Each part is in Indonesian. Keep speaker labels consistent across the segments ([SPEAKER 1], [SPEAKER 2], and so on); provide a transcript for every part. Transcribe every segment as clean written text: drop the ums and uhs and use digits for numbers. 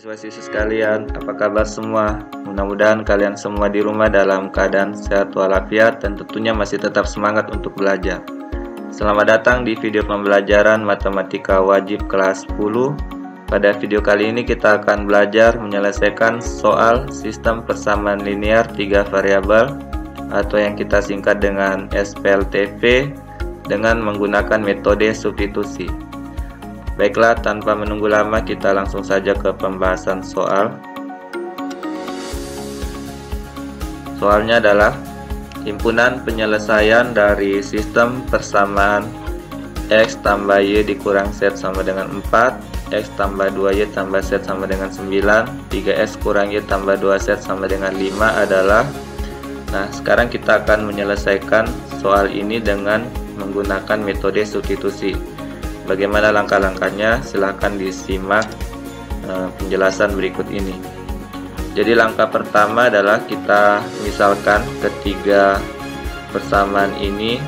[SPEAKER 1] siswa-siswi sekalian, apa kabar semua? Mudah-mudahan kalian semua di rumah dalam keadaan sehat walafiat dan tentunya masih tetap semangat untuk belajar. Selamat datang di video pembelajaran Matematika Wajib kelas 10. Pada video kali ini kita akan belajar menyelesaikan soal sistem persamaan linear 3 variabel atau yang kita singkat dengan SPLTP dengan menggunakan metode substitusi. Baiklah, tanpa menunggu lama kita langsung saja ke pembahasan soal. Soalnya adalah himpunan penyelesaian dari sistem persamaan X tambah Y dikurang Z sama dengan 4, X tambah 2Y tambah Z sama dengan 9, 3X kurang Y tambah 2Z sama dengan 5 adalah. Nah, sekarang kita akan menyelesaikan soal ini dengan menggunakan metode substitusi. Bagaimana langkah-langkahnya? Silahkan disimak penjelasan berikut ini. Jadi langkah pertama adalah kita misalkan ketiga persamaan ini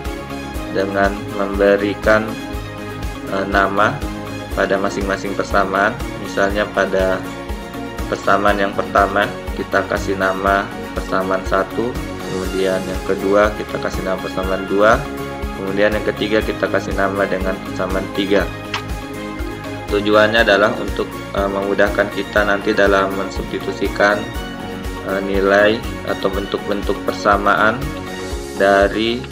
[SPEAKER 1] dengan memberikan nama pada masing-masing persamaan. Misalnya pada persamaan yang pertama kita kasih nama persamaan 1, kemudian yang kedua kita kasih nama persamaan 2, kemudian yang ketiga kita kasih nama dengan persamaan 3. Tujuannya adalah untuk memudahkan kita nanti dalam mensubstitusikan nilai atau bentuk-bentuk persamaan dari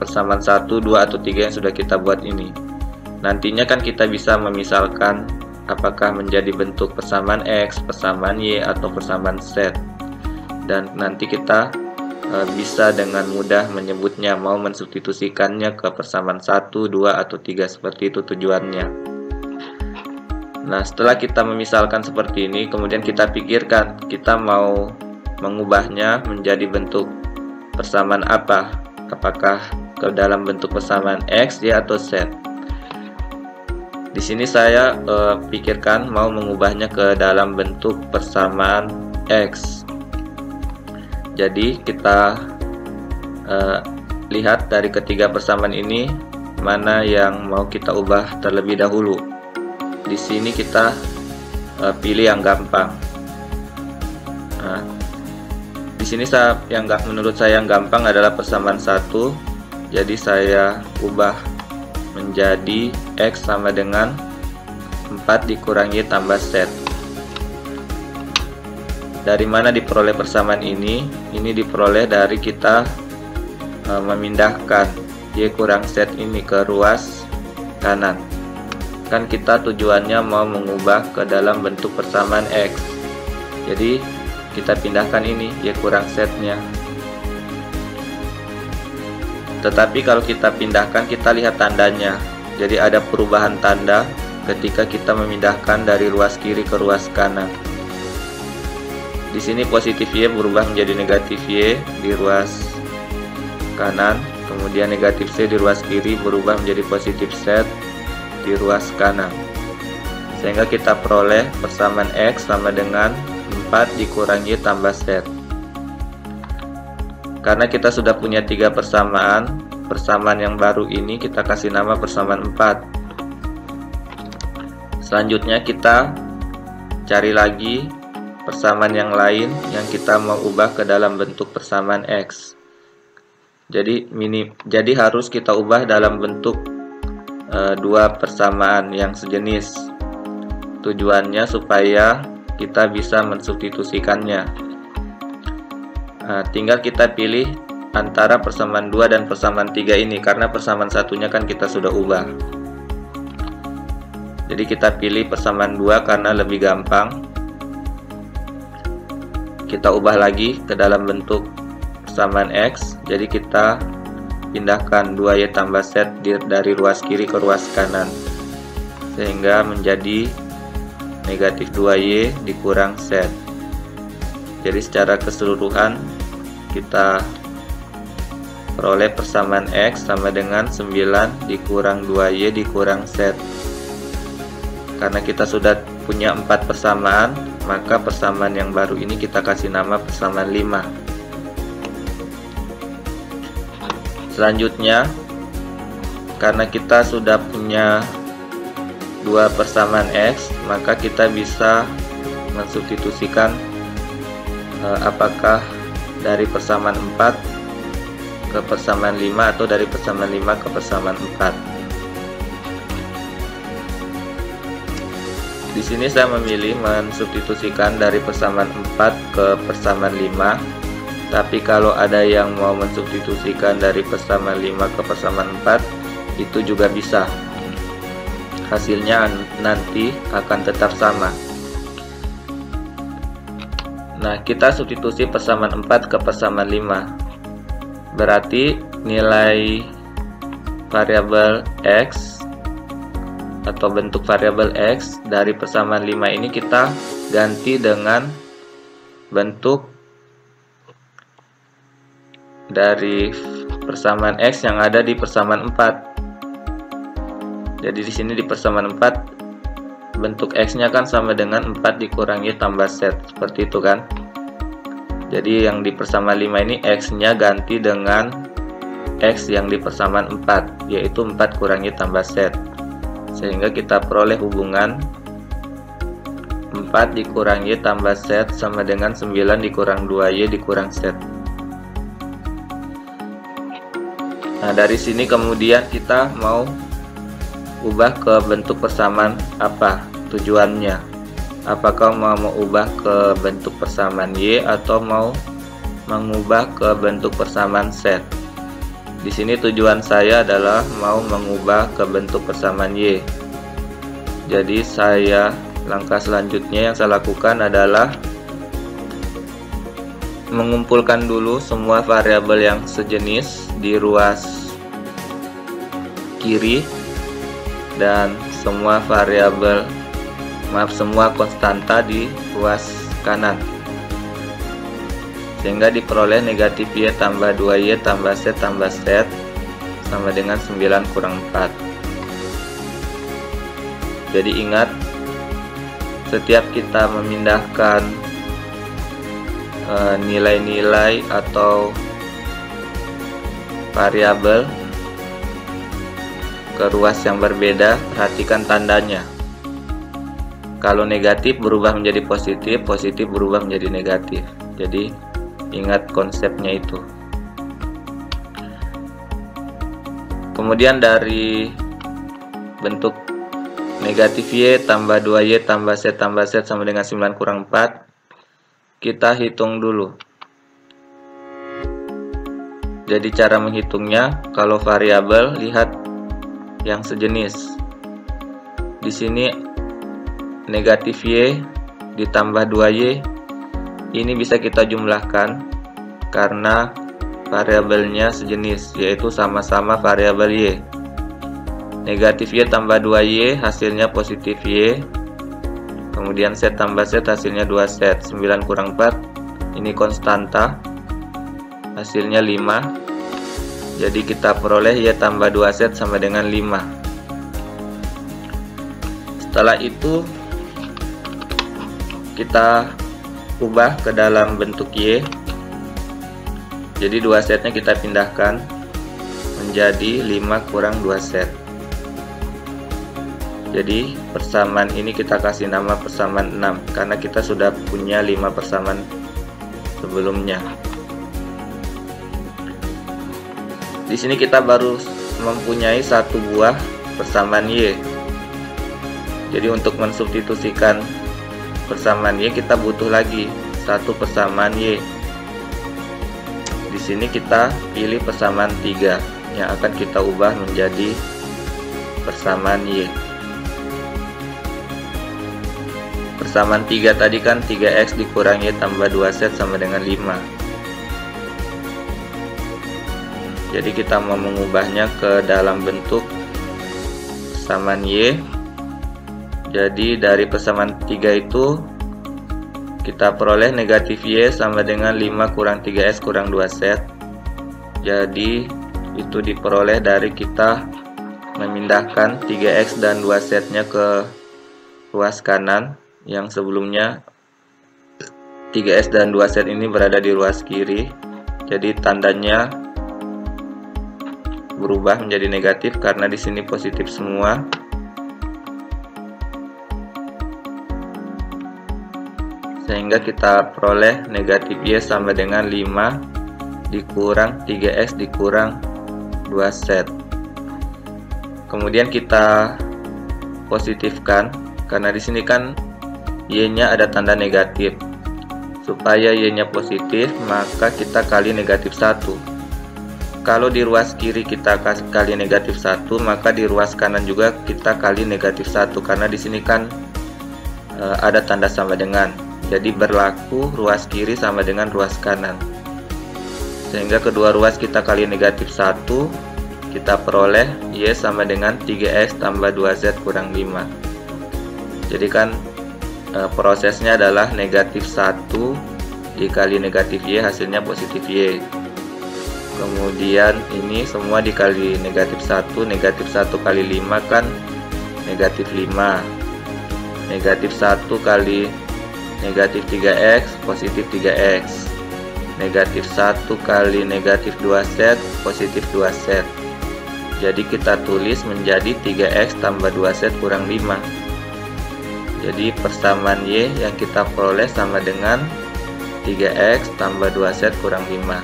[SPEAKER 1] persamaan 1, 2, atau 3 yang sudah kita buat ini. Nantinya kan kita bisa memisalkan apakah menjadi bentuk persamaan X, persamaan Y, atau persamaan Z. Dan nanti kita bisa dengan mudah menyebutnya, mau mensubstitusikannya ke persamaan 1, 2, atau 3, seperti itu tujuannya. Nah, setelah kita memisalkan seperti ini, kemudian kita pikirkan kita mau mengubahnya menjadi bentuk persamaan apa? Apakah ke dalam bentuk persamaan X, Y, atau Z? Di sini saya pikirkan mau mengubahnya ke dalam bentuk persamaan X. Jadi kita lihat dari ketiga persamaan ini mana yang mau kita ubah terlebih dahulu. Di sini kita pilih yang gampang. Nah, di sini menurut saya yang gampang adalah persamaan 1. Jadi saya ubah menjadi X sama dengan 4 dikurangi tambah Z. Dari mana diperoleh persamaan ini? Ini diperoleh dari kita memindahkan Y kurang Z ini ke ruas kanan. Kan kita tujuannya mau mengubah ke dalam bentuk persamaan X. Jadi kita pindahkan ini Y kurang Z nya. Tetapi kalau kita pindahkan, kita lihat tandanya. Jadi ada perubahan tanda ketika kita memindahkan dari ruas kiri ke ruas kanan. Di sini positif Y berubah menjadi negatif Y di ruas kanan, kemudian negatif C di ruas kiri berubah menjadi positif Z di ruas kanan. Sehingga kita peroleh persamaan X sama dengan 4 dikurangi tambah Z. Karena kita sudah punya 3 persamaan, persamaan yang baru ini kita kasih nama persamaan 4. Selanjutnya kita cari lagi persamaan yang lain yang kita mau ubah ke dalam bentuk persamaan X. Jadi harus kita ubah dalam bentuk dua persamaan yang sejenis. Tujuannya supaya kita bisa mensubstitusikannya. Tinggal kita pilih antara persamaan 2 dan persamaan 3 ini, karena persamaan satunya kan kita sudah ubah. Jadi kita pilih persamaan 2 karena lebih gampang. Kita ubah lagi ke dalam bentuk persamaan X. Jadi kita pindahkan 2Y tambah Z dari ruas kiri ke ruas kanan, sehingga menjadi negatif 2Y dikurang Z. Jadi secara keseluruhan kita peroleh persamaan X sama dengan 9 dikurang 2Y dikurang Z. Karena kita sudah punya 4 persamaan, maka persamaan yang baru ini kita kasih nama persamaan 5. Selanjutnya, karena kita sudah punya dua persamaan X, maka kita bisa mensubstitusikan apakah dari persamaan 4 ke persamaan 5 atau dari persamaan 5 ke persamaan 4. Di sini saya memilih mensubstitusikan dari persamaan 4 ke persamaan 5. Tapi kalau ada yang mau mensubstitusikan dari persamaan 5 ke persamaan 4, itu juga bisa. Hasilnya nanti akan tetap sama. Nah, kita substitusi persamaan 4 ke persamaan 5. Berarti nilai variabel X atau bentuk variabel X dari persamaan 5 ini kita ganti dengan bentuk dari persamaan X yang ada di persamaan 4. Jadi di sini di persamaan 4 bentuk X-nya kan sama dengan 4 dikurangi tambah Z, seperti itu kan. Jadi yang di persamaan 5 ini X-nya ganti dengan X yang di persamaan 4, yaitu 4 kurangi tambah Z. Sehingga kita peroleh hubungan 4 dikurangi tambah Z sama dengan 9 dikurang 2Y dikurang Z. Nah, dari sini kemudian kita mau ubah ke bentuk persamaan apa tujuannya? Apakah mau ubah ke bentuk persamaan Y atau mau mengubah ke bentuk persamaan Z? Di sini tujuan saya adalah mau mengubah ke bentuk persamaan Y. Jadi langkah selanjutnya yang saya lakukan adalah mengumpulkan dulu semua variabel yang sejenis di ruas kiri dan semua konstanta di ruas kanan, sehingga diperoleh negatif Y tambah 2Y tambah Z tambah Z sama dengan 9 kurang 4. Jadi ingat, setiap kita memindahkan nilai-nilai atau variabel ke ruas yang berbeda, perhatikan tandanya. Kalau negatif berubah menjadi positif, positif berubah menjadi negatif. Jadi ingat konsepnya itu. Kemudian dari bentuk negatif Y tambah 2Y tambah Z sama dengan 9 kurang 4, kita hitung dulu. Jadi cara menghitungnya, kalau variabel lihat yang sejenis. Di sini negatif Y ditambah 2Y ini bisa kita jumlahkan karena variabelnya sejenis, yaitu sama-sama variabel Y. Negatif Y tambah 2Y hasilnya positif Y, kemudian Z tambah Z hasilnya 2Z. 9 kurang 4 ini konstanta, hasilnya 5. Jadi kita peroleh Y tambah 2Z sama dengan 5. Setelah itu kita ubah ke dalam bentuk Y. Jadi 2Z nya kita pindahkan menjadi 5 kurang 2Z. Jadi persamaan ini kita kasih nama persamaan 6 karena kita sudah punya 5 persamaan sebelumnya. Di sini kita baru mempunyai satu buah persamaan Y. Jadi untuk mensubstitusikan persamaan Y kita butuh lagi satu persamaan Y. Di sini kita pilih persamaan 3 yang akan kita ubah menjadi persamaan Y. Persamaan 3 tadi kan 3X dikurangi tambah 2Z sama dengan 5. Jadi kita mau mengubahnya ke dalam bentuk persamaan Y. Jadi dari persamaan 3 itu kita peroleh negatif Y sama dengan 5 kurang 3S kurang 2Z. Jadi itu diperoleh dari kita memindahkan 3X dan 2Z nya ke ruas kanan. Yang sebelumnya 3S dan 2Z ini berada di ruas kiri. Jadi tandanya berubah menjadi negatif karena di sini positif semua. sehingga kita peroleh negatif Y sama dengan 5 dikurang 3X dikurang 2Z. Kemudian kita positifkan, karena di sini kan Y-nya ada tanda negatif. Supaya Y-nya positif, maka kita kali negatif 1. Kalau di ruas kiri kita kali negatif 1, maka di ruas kanan juga kita kali negatif 1, karena di sini kan ada tanda sama dengan. Jadi berlaku ruas kiri sama dengan ruas kanan. Sehingga kedua ruas kita kali negatif 1, kita peroleh Y sama dengan 3X tambah 2Z kurang 5. Jadi kan prosesnya adalah negatif 1 dikali negatif Y, hasilnya positif Y. Kemudian ini semua dikali negatif 1, negatif 1 kali 5 kan negatif 5. Negatif 1 kali negatif 3X, positif 3X. Negatif 1 kali negatif 2Z, positif 2Z. Jadi kita tulis menjadi 3X tambah 2Z kurang 5. Jadi persamaan Y yang kita peroleh sama dengan 3X tambah 2Z kurang 5.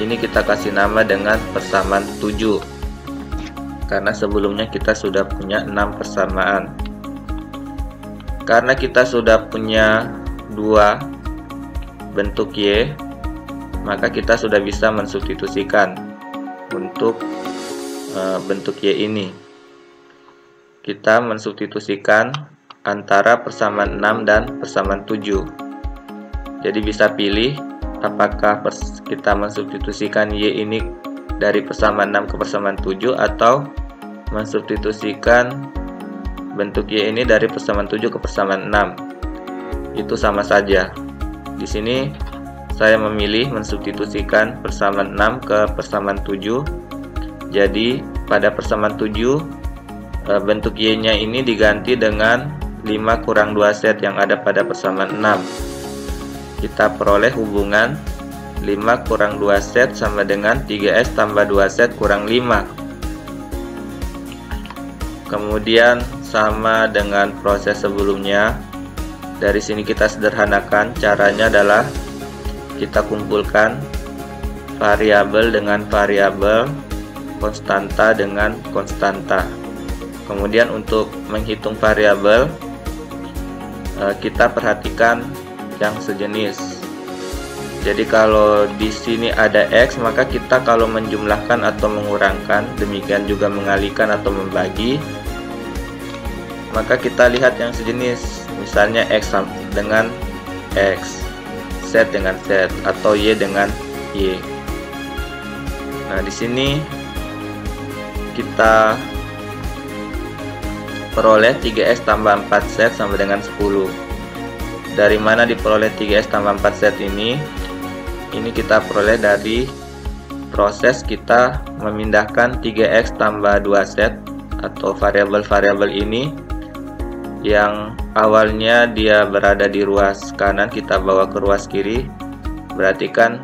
[SPEAKER 1] Ini kita kasih nama dengan persamaan 7, karena sebelumnya kita sudah punya 6 persamaan. Karena kita sudah punya 2 bentuk Y, maka kita sudah bisa mensubstitusikan untuk bentuk Y ini. Kita mensubstitusikan antara persamaan 6 dan persamaan 7. Jadi bisa pilih apakah kita mensubstitusikan Y ini dari persamaan 6 ke persamaan 7, atau mensubstitusikan bentuk Y ini dari persamaan 7 ke persamaan 6. Itu sama saja. Di sini saya memilih mensubstitusikan persamaan 6 ke persamaan 7. Jadi pada persamaan 7 bentuk Y-nya ini diganti dengan 5 kurang 2Z yang ada pada persamaan 6. Kita peroleh hubungan 5 kurang 2Z sama dengan 3X tambah 2Z kurang 5. Kemudian sama dengan proses sebelumnya, dari sini kita sederhanakan. Caranya adalah kita kumpulkan variabel dengan variabel, konstanta dengan konstanta. Kemudian untuk menghitung variabel, kita perhatikan yang sejenis. Jadi kalau di sini ada X, maka kita kalau menjumlahkan atau mengurangkan, demikian juga mengalihkan atau membagi, maka kita lihat yang sejenis. Misalnya X dengan X, Z dengan Z, atau Y dengan Y. Nah, di sini kita peroleh 3X tambah 4Z sama dengan 10. Dari mana diperoleh 3X tambah 4Z ini? Ini kita peroleh dari proses kita memindahkan 3X tambah 2Z atau variabel-variabel ini yang awalnya dia berada di ruas kanan, kita bawa ke ruas kiri. Berarti kan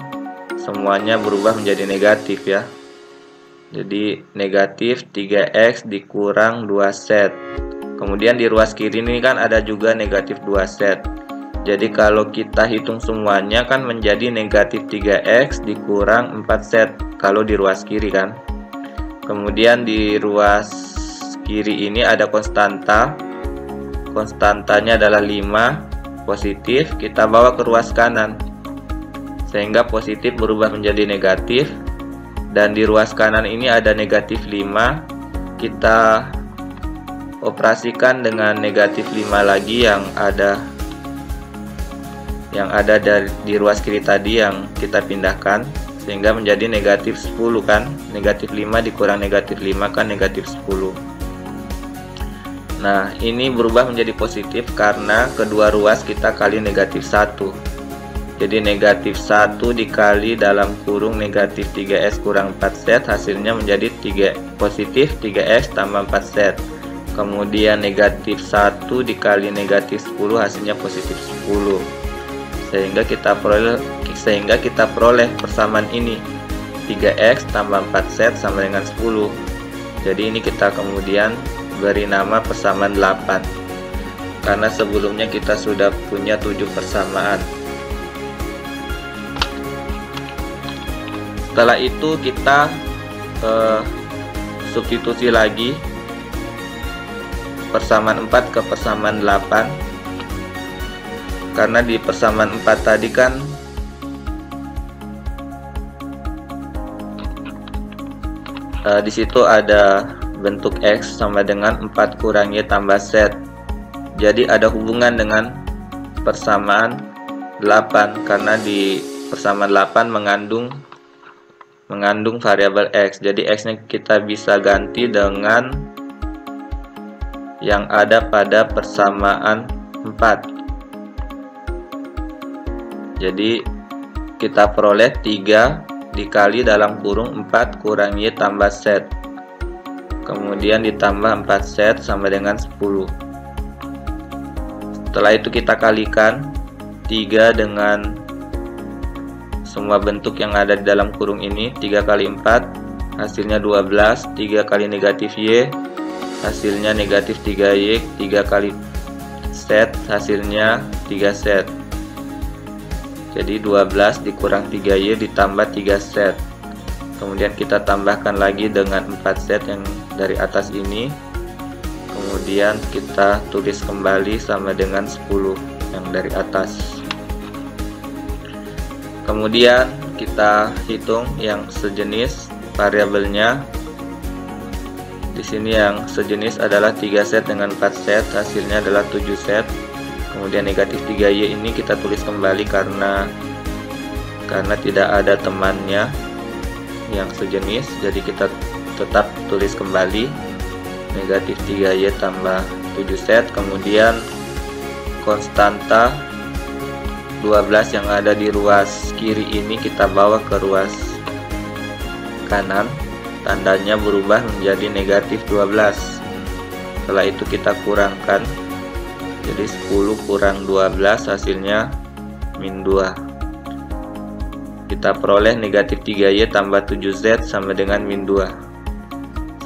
[SPEAKER 1] semuanya berubah menjadi negatif ya. Jadi negatif 3X dikurang 2Z. Kemudian di ruas kiri ini kan ada juga negatif 2Z. Jadi kalau kita hitung semuanya kan menjadi negatif 3X dikurang 4Z kalau di ruas kiri kan. Kemudian di ruas kiri ini ada konstanta. Konstantanya adalah 5 positif, kita bawa ke ruas kanan. Sehingga positif berubah menjadi negatif. Dan di ruas kanan ini ada negatif 5, kita operasikan dengan negatif 5 lagi yang ada di ruas kiri tadi yang kita pindahkan, sehingga menjadi negatif 10 kan. Negatif 5 dikurang negatif 5 kan negatif 10. Nah, ini berubah menjadi positif karena kedua ruas kita kali negatif 1. Jadi negatif 1 dikali dalam kurung negatif 3X kurang 4Z, hasilnya menjadi positif 3X tambah 4Z. Kemudian negatif 1 dikali negatif 10, hasilnya positif 10. Sehingga kita peroleh persamaan ini, 3X tambah 4Z sama dengan 10. Jadi ini kita kemudian beri nama persamaan 8. karena sebelumnya kita sudah punya 7 persamaan. Setelah itu kita substitusi lagi persamaan 4 ke persamaan 8, karena di persamaan 4 tadi kan di situ ada bentuk X sama dengan 4 kurang Y tambah Z. Jadi ada hubungan dengan persamaan 8, karena di persamaan 8 mengandung variabel X. Jadi X nya kita bisa ganti dengan yang ada pada persamaan 4. Jadi kita peroleh 3 dikali dalam kurung 4 kurang Y tambah Z, kemudian ditambah 4Z sama dengan 10. Setelah itu kita kalikan 3 dengan semua bentuk yang ada di dalam kurung ini. 3 kali 4 hasilnya 12, 3 kali negatif Y hasilnya negatif 3Y, 3 kali Z hasilnya 3Z. Jadi 12 dikurang 3Y ditambah 3Z. Kemudian kita tambahkan lagi dengan 4Z yang dari atas ini. Kemudian kita tulis kembali sama dengan 10 yang dari atas. Kemudian kita hitung yang sejenis variabelnya. Di sini yang sejenis adalah 3Z dengan 4Z, hasilnya adalah 7Z. Kemudian negatif 3Y ini kita tulis kembali karena tidak ada temannya yang sejenis, jadi kita tetap tulis kembali negatif 3Y tambah 7Z. Kemudian konstanta 12 yang ada di ruas kiri ini kita bawa ke ruas kanan, tandanya berubah menjadi negatif 12. Setelah itu kita kurangkan, jadi 10 kurang 12 hasilnya min 2. Kita peroleh negatif 3Y tambah 7Z sama dengan min 2.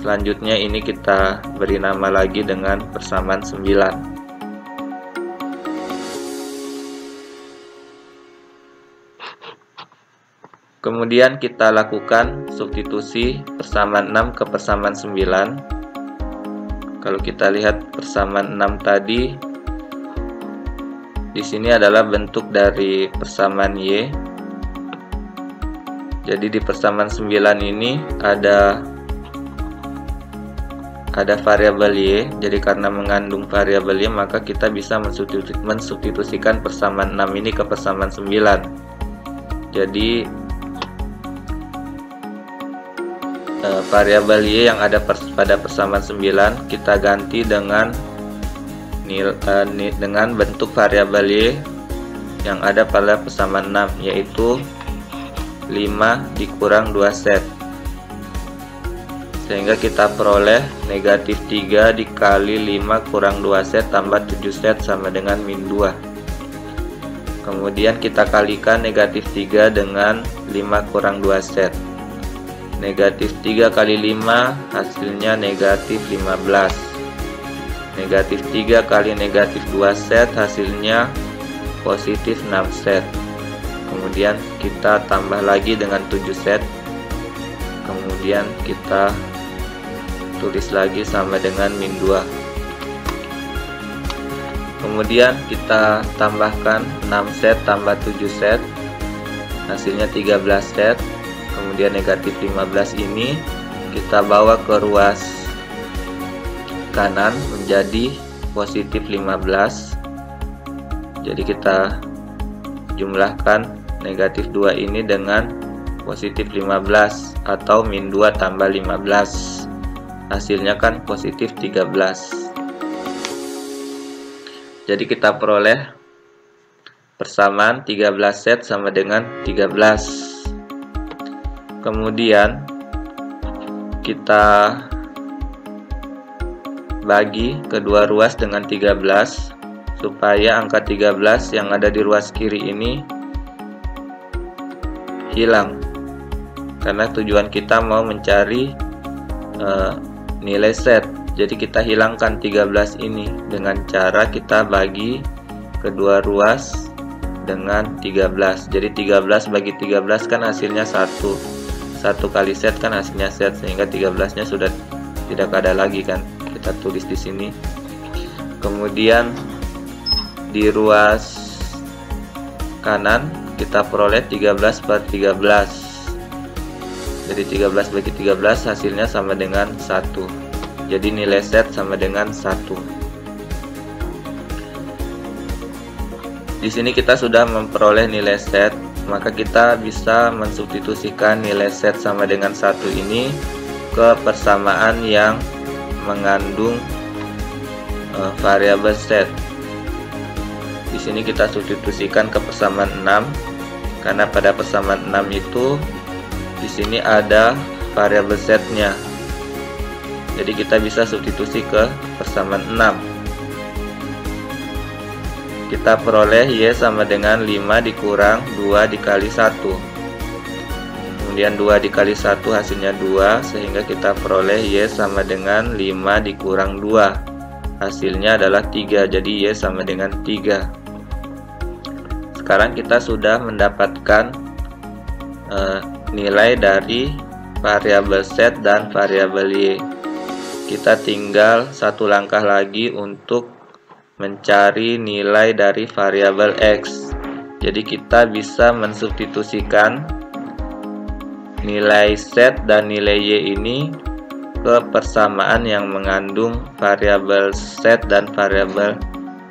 [SPEAKER 1] Selanjutnya ini kita beri nama lagi dengan persamaan 9. Kemudian kita lakukan substitusi persamaan 6 ke persamaan 9. Kalau kita lihat persamaan 6 tadi, di sini adalah bentuk dari persamaan Y. Jadi di persamaan 9 ini ada variabel Y. Jadi karena mengandung variabel Y, maka kita bisa mensubstitusikan persamaan 6 ini ke persamaan 9. Jadi variabel Y yang ada pada persamaan 9 kita ganti dengan bentuk variabel Y yang ada pada persamaan 6, yaitu 5 dikurang 2Z, sehingga kita peroleh negatif 3 dikali 5 kurang 2Z tambah 7Z sama dengan min 2. Kemudian kita kalikan negatif 3 dengan 5 kurang 2Z. Negatif 3 kali 5 hasilnya negatif 15. Negatif 3 kali negatif 2Z hasilnya positif 6Z. Kemudian kita tambah lagi dengan 7Z. Kemudian kita tulis lagi sama dengan min 2. Kemudian kita tambahkan 6Z tambah 7Z, hasilnya 13Z. Kemudian negatif 15 ini kita bawa ke ruas kanan menjadi positif 15. Jadi kita jumlahkan negatif 2 ini dengan positif 15 atau min 2 tambah 15. Hasilnya kan positif 13. Jadi kita peroleh persamaan 13Z sama dengan 13. Kemudian kita bagi kedua ruas dengan 13 supaya angka 13 yang ada di ruas kiri ini hilang, karena tujuan kita mau mencari nilai Z. Jadi kita hilangkan 13 ini dengan cara kita bagi kedua ruas dengan 13. Jadi 13 bagi 13 kan hasilnya 1 kali set kan hasilnya set, sehingga 13 nya sudah tidak ada lagi kan, kita tulis di sini. Kemudian di ruas kanan kita peroleh 13 per 13. Jadi 13 bagi 13 hasilnya sama dengan 1. Jadi nilai set sama dengan 1. Di sini kita sudah memperoleh nilai set, maka kita bisa mensubstitusikan nilai set sama dengan 1 ini ke persamaan yang mengandung variabel set. Di sini kita substitusikan ke persamaan 6, karena pada persamaan 6 itu di sini ada variabel setnya. Jadi kita bisa substitusi ke persamaan 6. Kita peroleh Y sama dengan 5 dikurang 2 dikali 1. Kemudian 2 dikali 1 hasilnya 2, sehingga kita peroleh Y sama dengan 5 dikurang 2. Hasilnya adalah 3, jadi Y sama dengan 3. Sekarang kita sudah mendapatkan nilai dari variabel set dan variabel Y. Kita tinggal satu langkah lagi untuk mencari nilai dari variabel X. Jadi kita bisa mensubstitusikan nilai set dan nilai Y ini ke persamaan yang mengandung variabel set dan variabel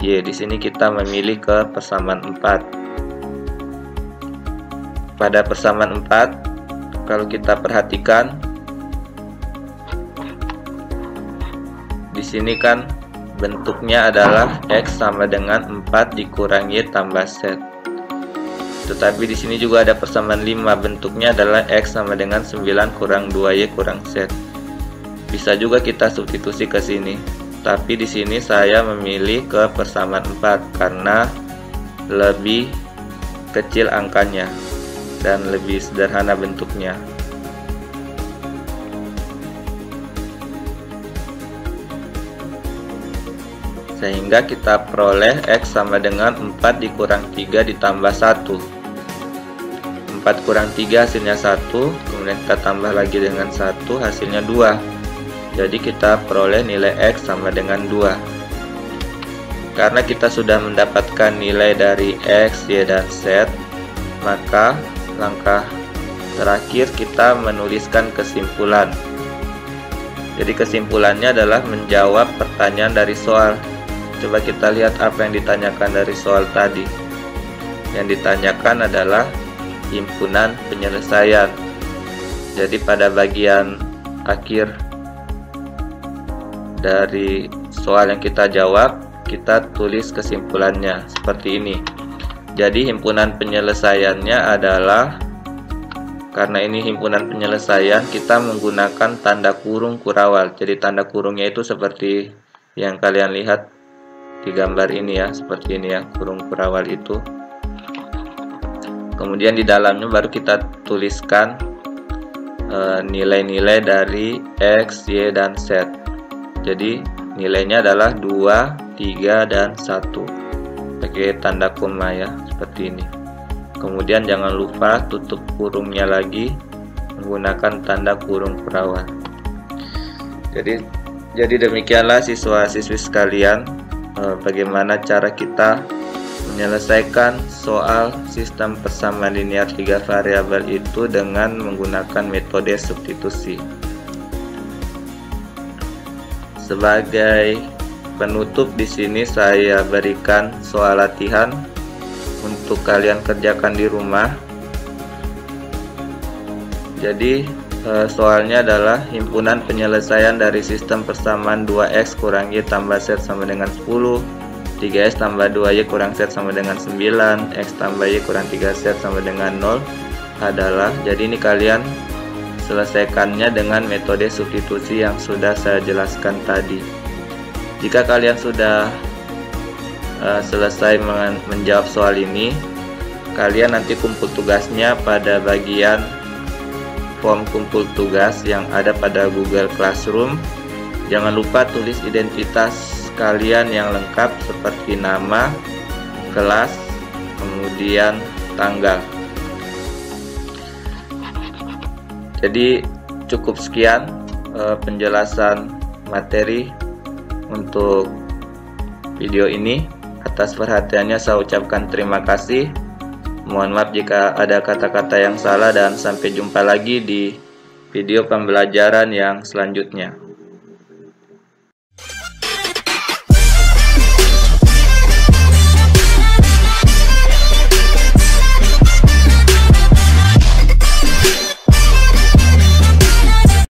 [SPEAKER 1] Y. Di sini kita memilih ke persamaan 4. Pada persamaan 4, kalau kita perhatikan di sini kan bentuknya adalah X sama dengan 4 dikurang Y tambah set. Tetapi di sini juga ada persamaan 5, bentuknya adalah X sama dengan 9 kurang 2Y kurang set. Bisa juga kita substitusi ke sini, tapi di sini saya memilih ke persamaan 4 karena lebih kecil angkanya dan lebih sederhana bentuknya. Sehingga kita peroleh X sama dengan 4 dikurang 3 ditambah 1. 4 kurang 3 hasilnya 1, kemudian kita tambah lagi dengan 1 hasilnya 2. Jadi kita peroleh nilai X sama dengan 2. Karena kita sudah mendapatkan nilai dari X, Y, dan Z, maka langkah terakhir kita menuliskan kesimpulan. Jadi kesimpulannya adalah menjawab pertanyaan dari soal. Coba kita lihat apa yang ditanyakan dari soal tadi. Yang ditanyakan adalah himpunan penyelesaian. Jadi pada bagian akhir dari soal yang kita jawab, kita tulis kesimpulannya seperti ini. Jadi himpunan penyelesaiannya adalah, karena ini himpunan penyelesaian, kita menggunakan tanda kurung kurawal. Jadi tanda kurungnya itu seperti yang kalian lihat di gambar ini ya, seperti ini ya, kurung kurawal itu. Kemudian di dalamnya baru kita tuliskan nilai-nilai dari X, Y, dan Z. Jadi nilainya adalah 2, 3, dan 1. Pakai tanda koma ya, seperti ini. Kemudian jangan lupa tutup kurungnya lagi menggunakan tanda kurung kurawal. Jadi demikianlah siswa-siswi sekalian, bagaimana cara kita menyelesaikan soal sistem persamaan linear 3 variabel itu dengan menggunakan metode substitusi. Sebagai penutup, di sini saya berikan soal latihan untuk kalian kerjakan di rumah. Jadi soalnya adalah himpunan penyelesaian dari sistem persamaan 2x kurang y tambah z sama dengan 10, 3x tambah 2y kurang z sama dengan 9, x tambah y kurang 3z sama dengan 0 adalah, jadi ini kalian selesaikannya dengan metode substitusi yang sudah saya jelaskan tadi. Jika kalian sudah selesai menjawab soal ini, kalian nanti kumpul tugasnya pada bagian form kumpul tugas yang ada pada Google Classroom Jangan lupa tulis identitas kalian yang lengkap seperti nama, kelas, kemudian tanggal. Jadi cukup sekian penjelasan materi untuk video ini. Atas perhatiannya saya ucapkan terima kasih. Mohon maaf jika ada kata-kata yang salah, dan sampai jumpa lagi di video pembelajaran yang selanjutnya.